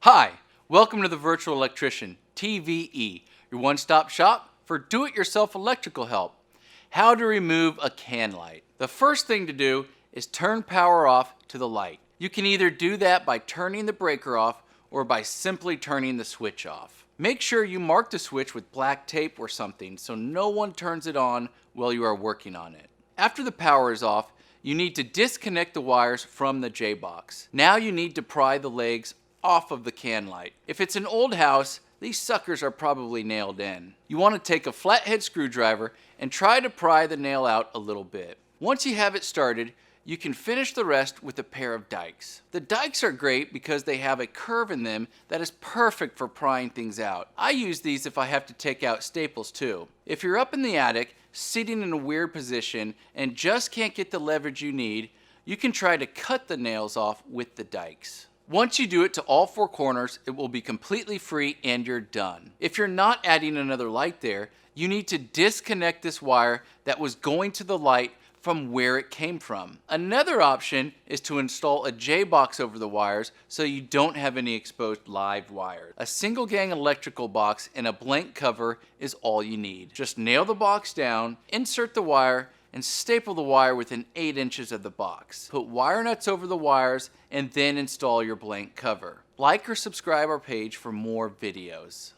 Hi, welcome to the Virtual Electrician, TVE, your one-stop shop for do-it-yourself electrical help. How to remove a can light. The first thing to do is turn power off to the light. You can either do that by turning the breaker off or by simply turning the switch off. Make sure you mark the switch with black tape or something so no one turns it on while you are working on it. After the power is off, you need to disconnect the wires from the J-box. Now you need to pry the legs off of the can light. If it's an old house, these suckers are probably nailed in. You want to take a flathead screwdriver and try to pry the nail out a little bit. Once you have it started, you can finish the rest with a pair of dikes. The dikes are great because they have a curve in them that is perfect for prying things out. I use these if I have to take out staples too. If you're up in the attic, sitting in a weird position, and just can't get the leverage you need, you can try to cut the nails off with the dikes. Once you do it to all four corners, it will be completely free and you're done. If you're not adding another light there, you need to disconnect this wire that was going to the light from where it came from. Another option is to install a J-box over the wires so you don't have any exposed live wires. A single gang electrical box and a blank cover is all you need. Just nail the box down, insert the wire, and staple the wire within 8 inches of the box. Put wire nuts over the wires and then install your blank cover. Like or subscribe our page for more videos.